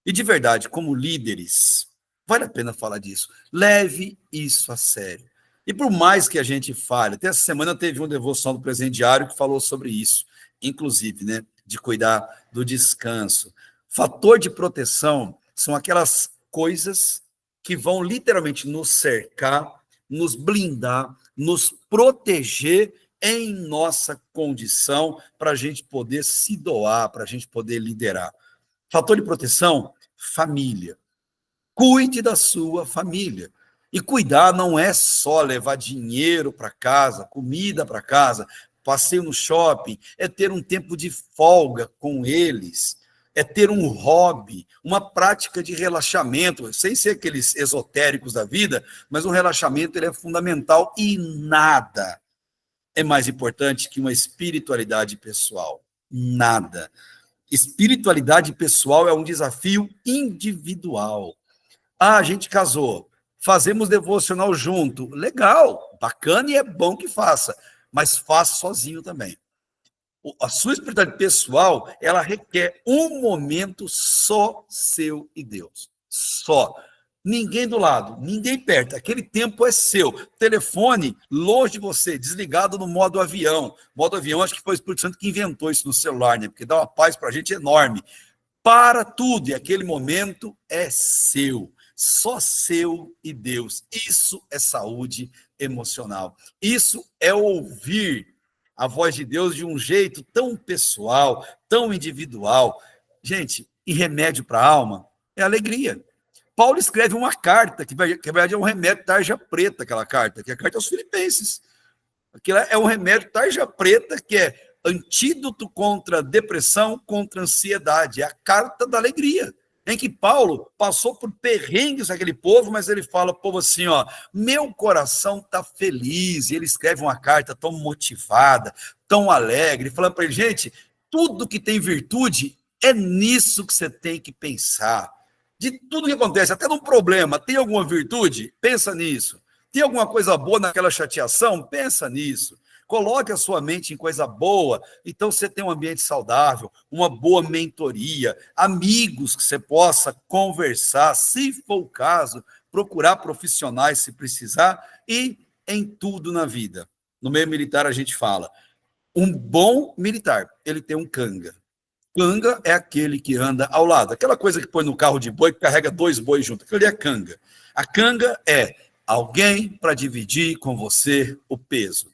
E de verdade, como líderes, vale a pena falar disso. Leve isso a sério. E por mais que a gente fale, até essa semana teve uma devoção do Presente Diário que falou sobre isso, inclusive, né, de cuidar do descanso. Fator de proteção são aquelas coisas que vão literalmente nos cercar, nos blindar, nos proteger em nossa condição para a gente poder se doar, para a gente poder liderar. Fator de proteção, família. Cuide da sua família. E cuidar não é só levar dinheiro para casa, comida para casa, passeio no shopping, é ter um tempo de folga com eles, é ter um hobby, uma prática de relaxamento, sem ser aqueles esotéricos da vida, mas um relaxamento ele é fundamental e nada é mais importante que uma espiritualidade pessoal. Nada. Espiritualidade pessoal é um desafio individual. A gente casou, fazemos devocional junto. Legal, bacana e é bom que faça, mas faça sozinho também. A sua espiritualidade pessoal, ela requer um momento só seu e Deus. Só. ninguém do lado, ninguém perto. Aquele tempo é seu. Telefone longe de você, desligado no modo avião. Modo avião, acho que foi o Espírito Santo que inventou isso no celular, né? Porque dá uma paz para a gente enorme. Para tudo, e aquele momento é seu. Só seu e Deus. Isso é saúde emocional. Isso é ouvir a voz de Deus de um jeito tão pessoal, tão individual. Gente, e remédio para a alma é alegria. Paulo escreve uma carta, que na verdade é um remédio tarja preta, aquela carta, que é a carta aos Filipenses. Aquilo é um remédio tarja preta, que é antídoto contra a depressão, contra a ansiedade. É a carta da alegria, em que Paulo passou por perrengues aquele povo, mas ele fala, povo, assim, ó, meu coração está feliz. E ele escreve uma carta tão motivada, tão alegre, falando para ele, gente, tudo que tem virtude é nisso que você tem que pensar. De tudo que acontece, até num problema, tem alguma virtude? Pensa nisso. Tem alguma coisa boa naquela chateação? Pensa nisso. Coloque a sua mente em coisa boa. Então, você tem um ambiente saudável, uma boa mentoria, amigos que você possa conversar, se for o caso, procurar profissionais se precisar, e em tudo na vida. No meio militar, a gente fala, um bom militar, ele tem um canga. Canga é aquele que anda ao lado. Aquela coisa que põe no carro de boi, que carrega 2 bois juntos. Aquilo ali é canga. A canga é alguém para dividir com você o peso.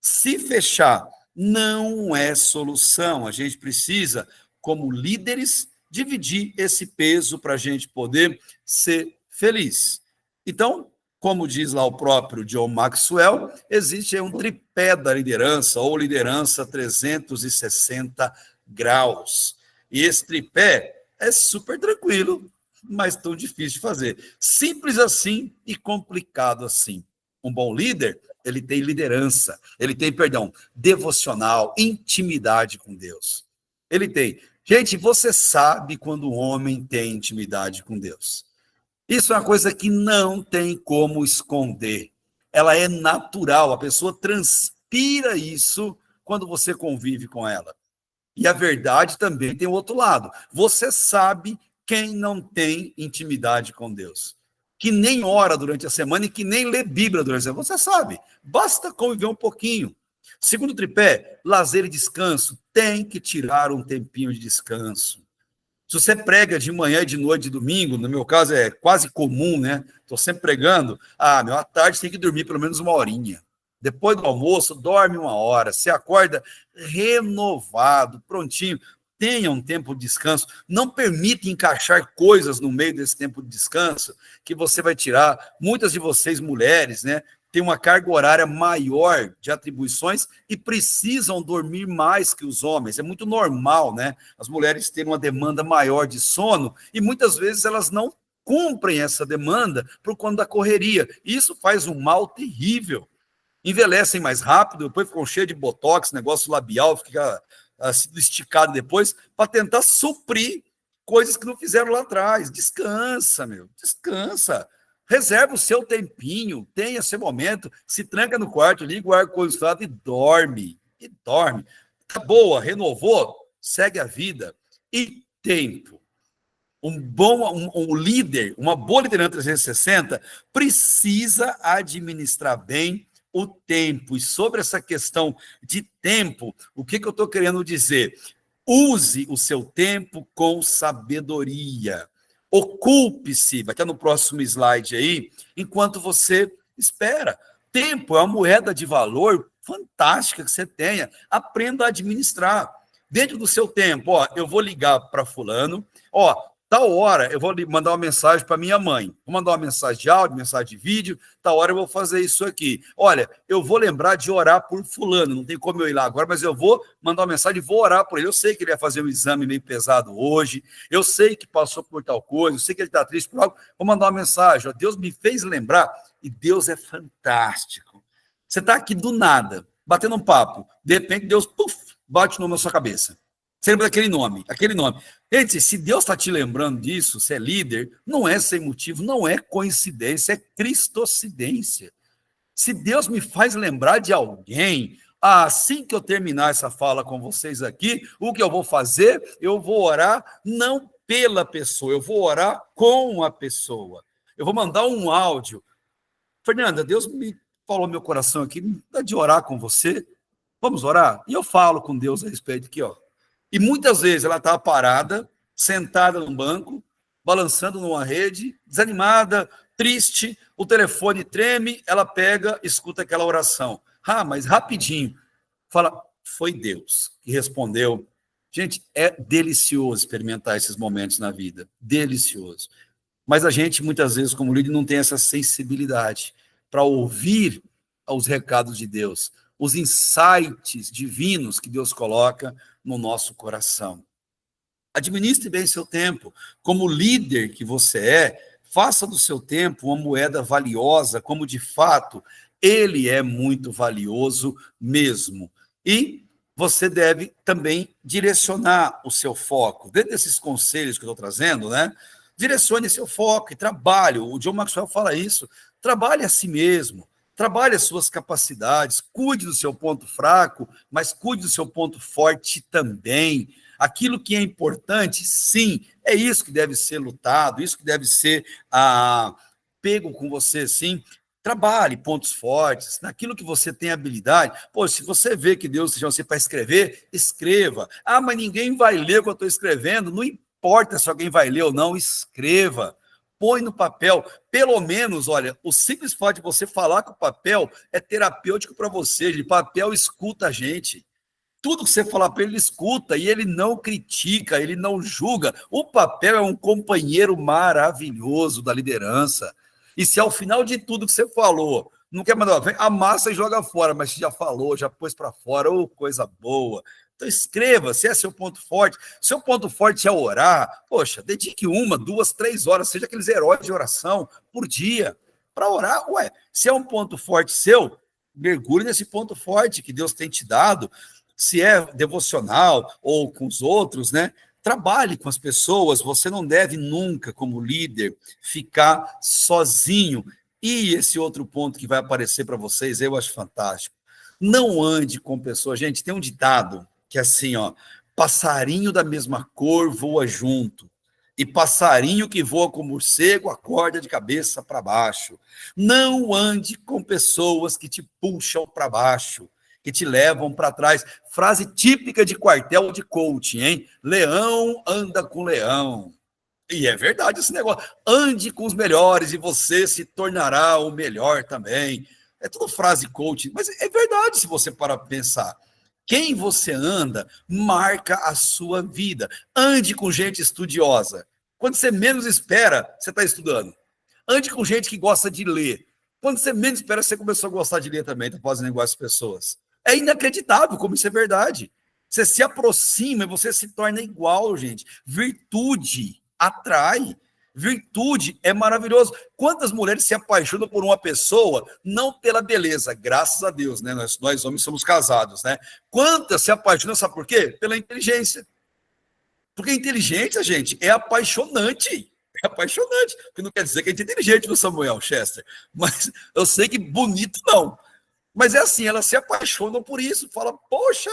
Se fechar, não é solução. A gente precisa, como líderes, dividir esse peso para a gente poder ser feliz. Então, como diz lá o próprio John Maxwell, existe um tripé da liderança, ou liderança 360 graus. E esse tripé é super tranquilo, mas tão difícil de fazer. Simples assim e complicado assim. Um bom líder, ele tem liderança, ele tem, devocional, intimidade com Deus. Ele tem. Gente, você sabe quando o homem tem intimidade com Deus. Isso é uma coisa que não tem como esconder. Ela é natural, a pessoa transpira isso quando você convive com ela. E a verdade também tem o outro lado. Você sabe quem não tem intimidade com Deus, que nem ora durante a semana e que nem lê Bíblia durante a semana. Você sabe, basta conviver um pouquinho. Segundo tripé, lazer e descanso. Tem que tirar um tempinho de descanso. Se você prega de manhã, de noite, de domingo, no meu caso é quase comum, né? Estou sempre pregando. À tarde tem que dormir pelo menos 1 horinha. Depois do almoço, dorme 1 hora. Você acorda renovado, prontinho. Tenha um tempo de descanso. Não permita encaixar coisas no meio desse tempo de descanso que você vai tirar. Muitas de vocês, mulheres, né, têm uma carga horária maior de atribuições e precisam dormir mais que os homens. É muito normal, né? As mulheres terem uma demanda maior de sono e muitas vezes elas não cumprem essa demanda por conta da correria. Isso faz um mal terrível. Envelhecem mais rápido, depois ficam cheios de botox, negócio labial, fica esticado depois, para tentar suprir coisas que não fizeram lá atrás. Descansa, descansa. Reserva o seu tempinho, tenha seu momento, se tranca no quarto, liga o ar-condicionado e dorme. Tá boa, renovou, segue a vida. E tempo. Um líder, uma boa liderança 360, precisa administrar bem o tempo. E sobre essa questão de tempo, o que eu estou querendo dizer? Use o seu tempo com sabedoria. Ocupe-se, vai estar no próximo slide aí, enquanto você espera. Tempo é uma moeda de valor fantástica que você tenha. Aprenda a administrar. Dentro do seu tempo, eu vou ligar para fulano, tal hora eu vou mandar uma mensagem para minha mãe. Vou mandar uma mensagem de áudio, mensagem de vídeo. Tal hora eu vou fazer isso aqui. Olha, eu vou lembrar de orar por fulano. Não tem como eu ir lá agora, mas eu vou mandar uma mensagem e vou orar por ele. Eu sei que ele vai fazer um exame meio pesado hoje. Eu sei que passou por tal coisa. Eu sei que ele está triste por algo. Vou mandar uma mensagem. Deus me fez lembrar. E Deus é fantástico. Você está aqui do nada, batendo um papo. De repente, Deus, bate o nome na sua cabeça. Você lembra daquele nome, aquele nome. Gente, se Deus está te lembrando disso, você é líder, não é sem motivo, não é coincidência, é cristocidência. Se Deus me faz lembrar de alguém, assim que eu terminar essa fala com vocês aqui, o que eu vou fazer? Eu vou orar não pela pessoa, eu vou orar com a pessoa. eu vou mandar um áudio. Fernanda, Deus me falou no meu coração aqui, me dá de orar com você. Vamos orar? E eu falo com Deus a respeito aqui, ó. E muitas vezes ela estava parada, sentada num banco, balançando numa rede, desanimada, triste, o telefone treme, ela pega, escuta aquela oração. Ah, mas rapidinho, fala, foi Deus que respondeu. Gente, é delicioso experimentar esses momentos na vida, delicioso. Mas a gente, muitas vezes, como líder, não tem essa sensibilidade para ouvir os recados de Deus, os insights divinos que Deus coloca no nosso coração. Administre bem seu tempo. Como líder que você faça do seu tempo uma moeda valiosa, como de fato ele é muito valioso mesmo. E você deve também direcionar o seu foco. Dentro desses conselhos que eu estou trazendo, né? Direcione seu foco e trabalhe. O John Maxwell fala isso. Trabalhe a si mesmo. Trabalhe as suas capacidades. Cuide do seu ponto fraco, mas cuide do seu ponto forte também. Aquilo que é importante, sim, é isso que deve ser lutado, isso que deve ser pego com você, sim. Trabalhe pontos fortes, naquilo que você tem habilidade. Pô, se você vê que Deus seja você para escrever, escreva. Ah, mas ninguém vai ler o que eu estou escrevendo. Não importa se alguém vai ler ou não, escreva. Põe no papel. Pelo menos, olha, o simples fato de você falar com o papel é terapêutico para você. O papel escuta a gente. Tudo que você falar para ele, ele escuta, e ele não critica, ele não julga. O papel é um companheiro maravilhoso da liderança. E se ao final de tudo que você falou, não quer mandar, amassa e joga fora, mas já falou, já pôs para fora, coisa boa. Então escreva, se é seu ponto forte. Seu ponto forte é orar. Poxa, dedique 1, 2, 3 horas, seja aqueles heróis de oração por dia, para orar. Se é um ponto forte seu, mergulhe nesse ponto forte que Deus tem te dado. Se é devocional ou com os outros, né? Trabalhe com as pessoas, você não deve nunca, como líder, ficar sozinho. E esse outro ponto que vai aparecer para vocês, eu acho fantástico. Não ande com pessoas. Gente, tem um ditado que é assim, ó, passarinho da mesma cor voa junto, e passarinho que voa com morcego acorda de cabeça para baixo. Não ande com pessoas que te puxam para baixo, que te levam para trás. Frase típica de quartel de coaching, hein? Leão anda com leão. E é verdade esse negócio. Ande com os melhores e você se tornará o melhor também. É tudo frase coaching, mas é verdade se você parar para pensar. Quem você anda marca a sua vida. Ande com gente estudiosa. Quando você menos espera, você está estudando. Ande com gente que gosta de ler. Quando você menos espera, você começou a gostar de ler também, está fazendo igual as pessoas. É inacreditável como isso é verdade. Você se aproxima e você se torna igual, gente. Virtude atrai. Virtude é maravilhoso. Quantas mulheres se apaixonam por uma pessoa, não pela beleza, graças a Deus, né? Nós homens somos casados, né? Quantas se apaixonam, sabe por quê? Pela inteligência. Porque a inteligência, gente, é apaixonante. É apaixonante. Porque não quer dizer que a gente é inteligente no Samuel Chester. Mas eu sei que bonito não. Mas é assim, elas se apaixonam por isso. Fala, poxa,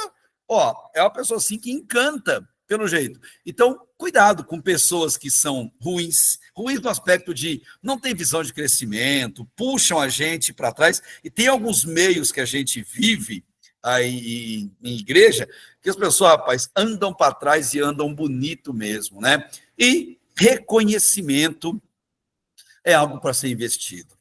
ó, é uma pessoa assim que encanta, pelo jeito. Então, cuidado com pessoas que são ruins, ruins no aspecto de não tem visão de crescimento, puxam a gente para trás. E tem alguns meios que a gente vive aí em igreja, que as pessoas, rapaz, andam para trás e andam bonito mesmo, né? E reconhecimento é algo para ser investido.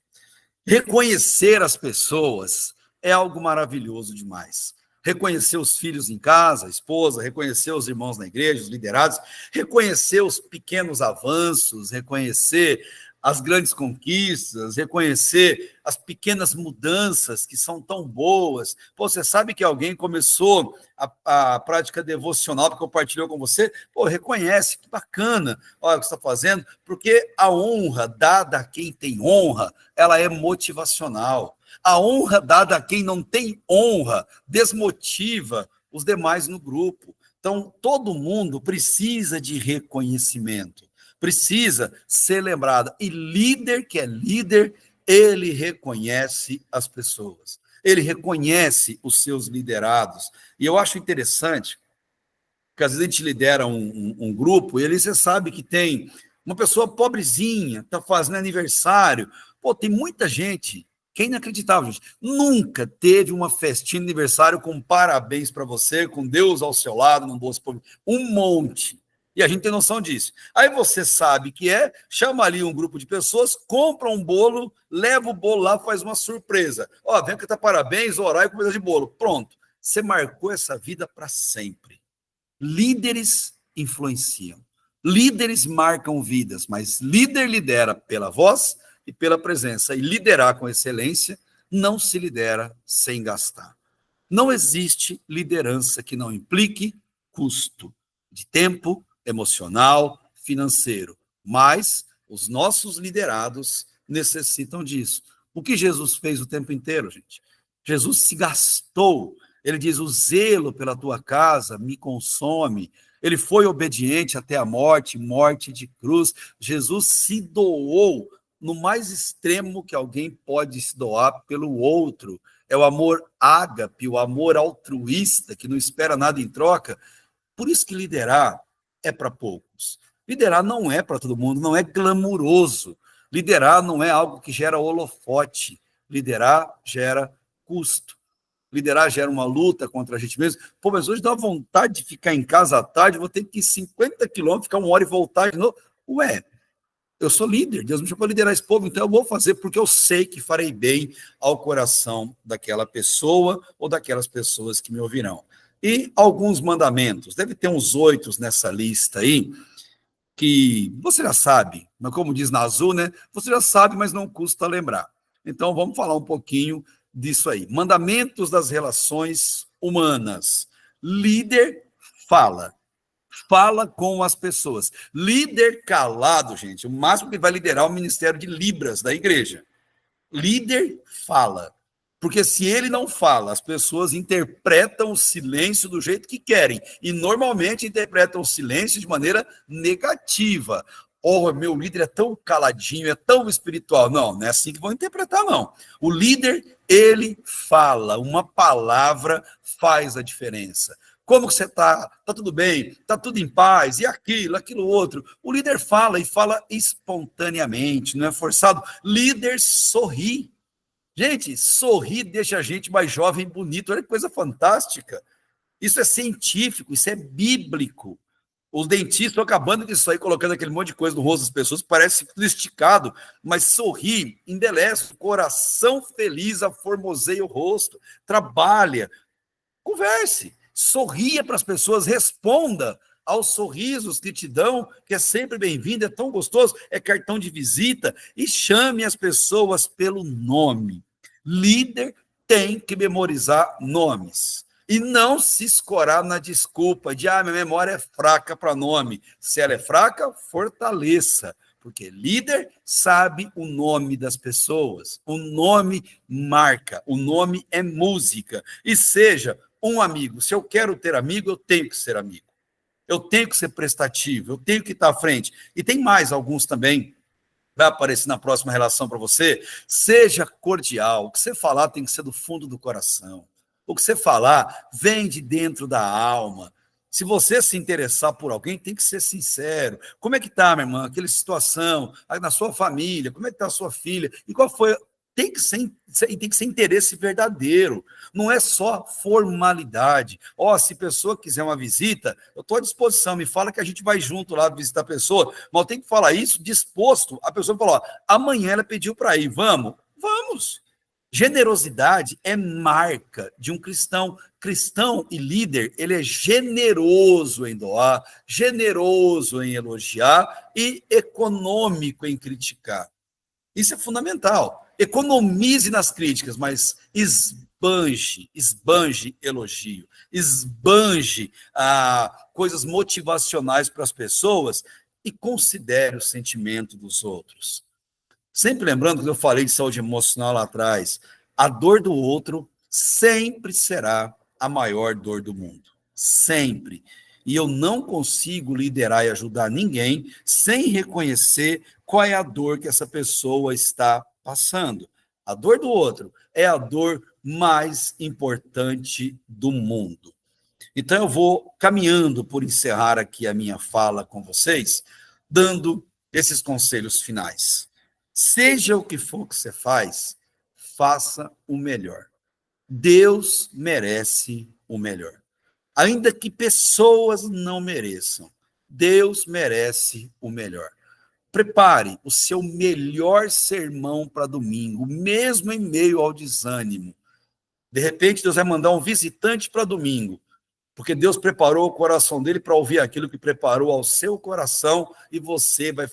Reconhecer as pessoas é algo maravilhoso demais. Reconhecer os filhos em casa, a esposa, reconhecer os irmãos na igreja, os liderados, reconhecer os pequenos avanços, reconhecer as grandes conquistas, reconhecer as pequenas mudanças que são tão boas. Pô, você sabe que alguém começou a prática devocional que compartilhou com você? Pô, reconhece, que bacana, olha o que você está fazendo, porque a honra dada a quem tem honra, ela é motivacional. A honra dada a quem não tem honra desmotiva os demais no grupo. Então, todo mundo precisa de reconhecimento, precisa ser lembrado. E líder que é líder, ele reconhece as pessoas, ele reconhece os seus liderados. E eu acho interessante, porque às vezes a gente lidera um grupo, e ali você sabe que tem Uma pessoa pobrezinha, está fazendo aniversário. Pô, tem muita gente que é inacreditável, gente. Nunca teve uma festinha de aniversário com parabéns para você, com Deus ao seu lado, num bolso público. Um monte. E a gente tem noção disso. Aí você sabe que chama ali um grupo de pessoas, compra um bolo, leva o bolo lá, faz uma surpresa. Ó, vem cantar parabéns, orar e comida de bolo. Pronto. Você marcou essa vida para sempre. Líderes influenciam. Líderes marcam vidas, mas líder lidera pela voz e pela presença. E liderar com excelência não se lidera sem gastar. Não existe liderança que não implique custo de tempo, emocional, financeiro. Mas os nossos liderados necessitam disso. O que Jesus fez o tempo inteiro, gente? Jesus se gastou. Ele diz: o zelo pela tua casa me consome. Ele foi obediente até a morte, morte de cruz. Jesus se doou no mais extremo que alguém pode se doar pelo outro. É o amor ágape, o amor altruísta, que não espera nada em troca. Por isso que liderar é para poucos. Liderar não é para todo mundo, não é glamuroso. Liderar não é algo que gera holofote. Liderar gera custo. Liderar gera uma luta contra a gente mesmo. Pô, mas hoje dá vontade de ficar em casa à tarde, vou ter que ir 50 quilômetros, ficar 1 hora e voltar de novo. Ué, eu sou líder, Deus me chamou para liderar esse povo, então eu vou fazer porque eu sei que farei bem ao coração daquela pessoa ou daquelas pessoas que me ouvirão. E alguns mandamentos, deve ter uns 8 nessa lista aí, que você já sabe, mas como diz na Azul, né? Você já sabe, mas não custa lembrar. Então vamos falar um pouquinho disso aí. Mandamentos das relações humanas. Líder fala. Fala com as pessoas. Líder calado, gente, o máximo que vai liderar é o ministério de Libras da igreja. Líder fala. Porque se ele não fala, as pessoas interpretam o silêncio do jeito que querem. E normalmente interpretam o silêncio de maneira negativa. Oh, meu líder é tão caladinho, é tão espiritual. Não, não é assim que vão interpretar, não. O líder, ele fala. Uma palavra faz a diferença. Como que você está? Está tudo bem? Está tudo em paz? E aquilo outro. O líder fala e fala espontaneamente, não é forçado. Líder sorri. Gente, sorrir deixa a gente mais jovem e bonito. Olha que coisa fantástica. Isso é científico, isso é bíblico. Os dentistas estão acabando disso aí, colocando aquele monte de coisa no rosto das pessoas, parece tudo esticado, mas sorrir, embeleza o coração feliz, aformoseia o rosto, trabalha, converse, sorria para as pessoas, responda aos sorrisos que te dão, que é sempre bem-vindo, é tão gostoso, é cartão de visita, e chame as pessoas pelo nome. Líder tem que memorizar nomes. E não se escorar na desculpa de, minha memória é fraca para nome. Se ela é fraca, fortaleça. Porque líder sabe o nome das pessoas. O nome marca, o nome é música. E seja um amigo. Se eu quero ter amigo, eu tenho que ser amigo. Eu tenho que ser prestativo, eu tenho que estar à frente. E tem mais alguns também, vai aparecer na próxima relação para você. Seja cordial, o que você falar tem que ser do fundo do coração. O que você falar vem de dentro da alma. Se você se interessar por alguém, tem que ser sincero. Como é que está, minha irmã? Aquela situação, na sua família, como é que está a sua filha? E qual foi... Tem que ser interesse verdadeiro, não é só formalidade. Se a pessoa quiser uma visita, eu estou à disposição, me fala que a gente vai junto lá visitar a pessoa, mas eu tenho que falar isso disposto. A pessoa falou, amanhã ela pediu para ir, vamos? Vamos. Generosidade é marca de um cristão. Cristão e líder, ele é generoso em doar, generoso em elogiar e econômico em criticar. Isso é fundamental. Economize nas críticas, mas esbanje elogio, esbanje coisas motivacionais para as pessoas e considere o sentimento dos outros. Sempre lembrando que eu falei de saúde emocional lá atrás, a dor do outro sempre será a maior dor do mundo. Sempre. E eu não consigo liderar e ajudar ninguém sem reconhecer qual é a dor que essa pessoa está passando. A dor do outro é a dor mais importante do mundo. Então eu vou caminhando por encerrar aqui a minha fala com vocês, dando esses conselhos finais. Seja o que for que você faz, faça o melhor. Deus merece o melhor. Ainda que pessoas não mereçam, Deus merece o melhor. Prepare o seu melhor sermão para domingo, mesmo em meio ao desânimo. De repente, Deus vai mandar um visitante para domingo, porque Deus preparou o coração dele para ouvir aquilo que preparou ao seu coração, e você vai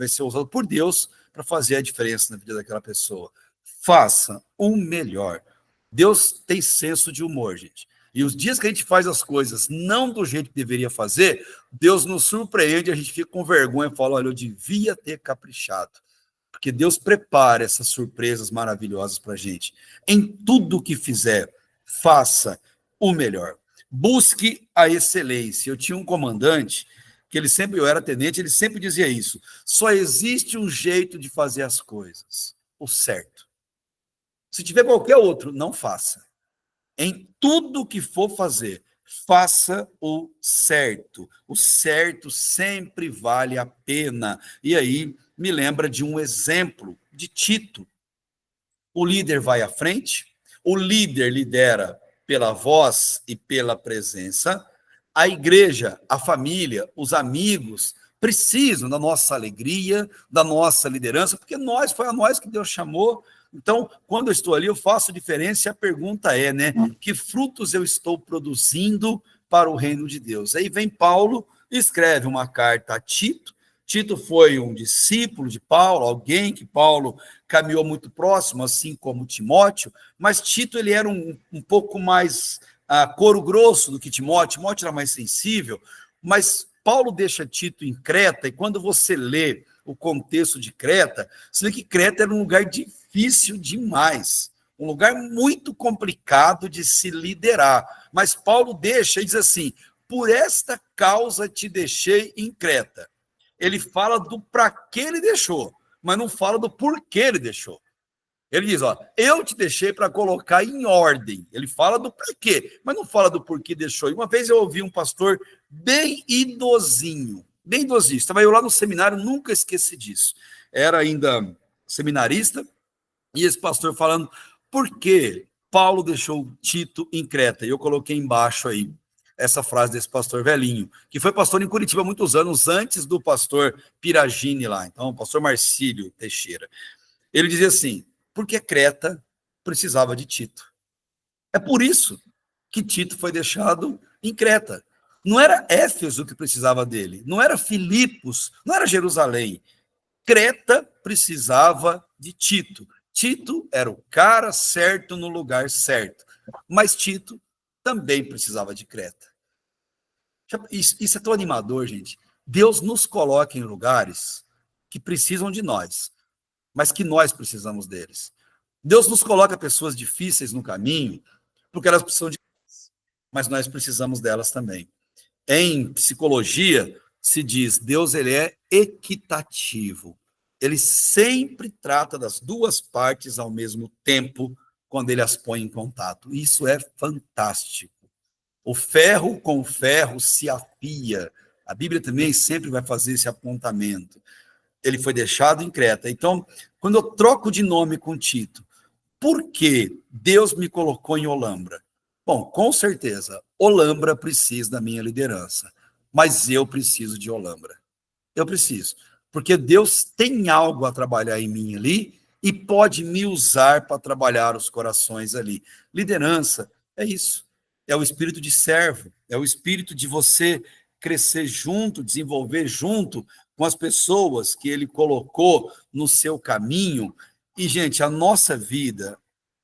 ser usado por Deus para fazer a diferença na vida daquela pessoa. Faça o melhor. Deus tem senso de humor, gente. E os dias que a gente faz as coisas não do jeito que deveria fazer, Deus nos surpreende, a gente fica com vergonha e fala, olha, eu devia ter caprichado. Porque Deus prepara essas surpresas maravilhosas para a gente. Em tudo que fizer, faça o melhor. Busque a excelência. Eu tinha um comandante, que eu era tenente, ele sempre dizia isso. Só existe um jeito de fazer as coisas, o certo. Se tiver qualquer outro, não faça. Em tudo que for fazer, faça o certo. O certo sempre vale a pena. E aí me lembra de um exemplo de Tito. O líder vai à frente, o líder lidera pela voz e pela presença, a igreja, a família, os amigos precisam da nossa alegria, da nossa liderança, porque foi a nós que Deus chamou. Então, quando eu estou ali, eu faço diferença, e a pergunta é, né, que frutos eu estou produzindo para o reino de Deus? Aí vem Paulo, escreve uma carta a Tito. Tito foi um discípulo de Paulo, alguém que Paulo caminhou muito próximo, assim como Timóteo, mas Tito ele era um pouco mais couro grosso do que Timóteo. Timóteo era mais sensível, mas Paulo deixa Tito em Creta, e quando você lê o contexto de Creta, você vê que Creta era um lugar difícil demais, um lugar muito complicado de se liderar. Mas Paulo deixa e diz assim, por esta causa te deixei em Creta. Ele fala do para que ele deixou, mas não fala do porquê ele deixou. Ele diz, ó, eu te deixei para colocar em ordem. Ele fala do para quê, mas não fala do porquê deixou. E uma vez eu ouvi um pastor bem idosinho, estava eu lá no seminário, nunca esqueci disso. Era ainda seminarista, e esse pastor falando, por que Paulo deixou Tito em Creta? E eu coloquei embaixo aí essa frase desse pastor velhinho, que foi pastor em Curitiba há muitos anos, antes do pastor Piragini lá, então o pastor Marcílio Teixeira. Ele dizia assim, porque Creta precisava de Tito. É por isso que Tito foi deixado em Creta. Não era Éfeso que precisava dele, não era Filipos, não era Jerusalém. Creta precisava de Tito. Tito era o cara certo no lugar certo. Mas Tito também precisava de Creta. Isso é tão animador, gente. Deus nos coloca em lugares que precisam de nós, mas que nós precisamos deles. Deus nos coloca pessoas difíceis no caminho, porque elas precisam de nós, mas nós precisamos delas também. Em psicologia, se diz, Deus ele é equitativo. Ele sempre trata das duas partes ao mesmo tempo, quando ele as põe em contato. Isso é fantástico. O ferro com o ferro se afia. A Bíblia também sempre vai fazer esse apontamento. Ele foi deixado em Creta. Então, quando eu troco de nome com Tito, por que Deus me colocou em Olambra? Bom, com certeza, Olambra precisa da minha liderança, mas eu preciso de Olambra. Eu preciso, porque Deus tem algo a trabalhar em mim ali e pode me usar para trabalhar os corações ali. Liderança é isso, é o espírito de servo, é o espírito de você crescer junto, desenvolver junto com as pessoas que ele colocou no seu caminho. E, gente, a nossa vida,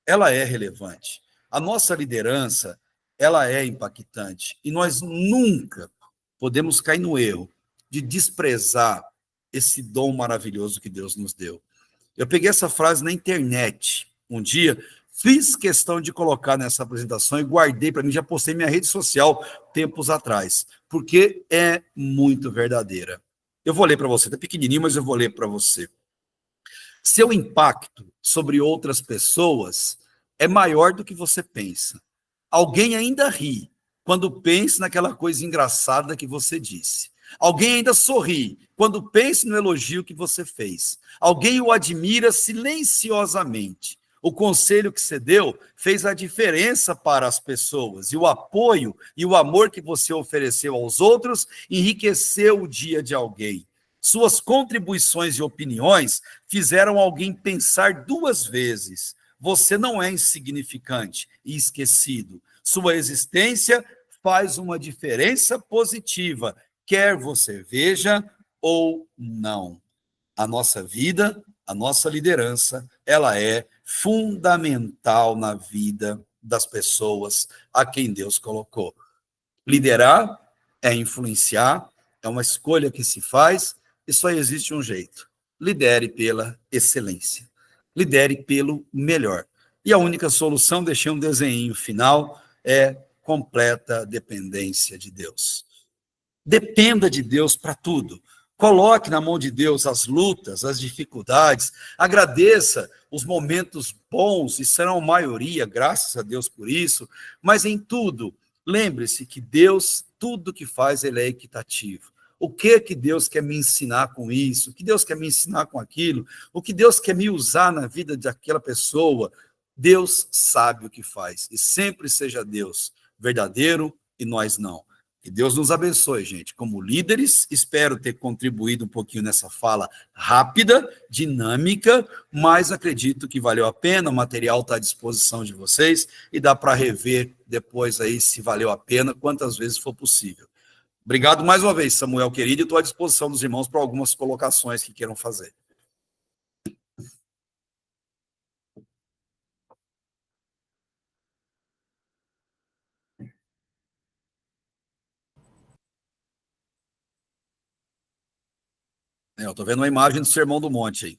ela é relevante. A nossa liderança, ela é impactante. E nós nunca podemos cair no erro de desprezar esse dom maravilhoso que Deus nos deu. Eu peguei essa frase na internet um dia, fiz questão de colocar nessa apresentação e guardei para mim, já postei em minha rede social tempos atrás, porque é muito verdadeira. Eu vou ler para você, tá pequenininho, mas eu vou ler para você. Seu impacto sobre outras pessoas é maior do que você pensa. Alguém ainda ri quando pensa naquela coisa engraçada que você disse. Alguém ainda sorri quando pensa no elogio que você fez. Alguém o admira silenciosamente. O conselho que você deu fez a diferença para as pessoas, e o apoio e o amor que você ofereceu aos outros enriqueceu o dia de alguém. Suas contribuições e opiniões fizeram alguém pensar duas vezes. Você não é insignificante e esquecido. Sua existência faz uma diferença positiva, quer você veja ou não. A nossa vida, a nossa liderança, ela é fundamental na vida das pessoas a quem Deus colocou. Liderar é influenciar, é uma escolha que se faz e só existe um jeito. Lidere pela excelência. Lidere pelo melhor. E a única solução, deixei um desenho final, é completa dependência de Deus. Dependa de Deus para tudo. Coloque na mão de Deus as lutas, as dificuldades. Agradeça os momentos bons, e serão a maioria, graças a Deus por isso. Mas em tudo, lembre-se que Deus, tudo que faz, ele é equitativo. O que Deus quer me ensinar com isso? O que Deus quer me ensinar com aquilo? O que Deus quer me usar na vida daquela pessoa? Deus sabe o que faz. E sempre seja Deus verdadeiro e nós não. Que Deus nos abençoe, gente. Como líderes, espero ter contribuído um pouquinho nessa fala rápida, dinâmica, mas acredito que valeu a pena. O material está à disposição de vocês e dá para rever depois aí se valeu a pena, quantas vezes for possível. Obrigado mais uma vez, Samuel, querido, e estou à disposição dos irmãos para algumas colocações que queiram fazer. Eu estou vendo uma imagem do Sermão do Monte aí.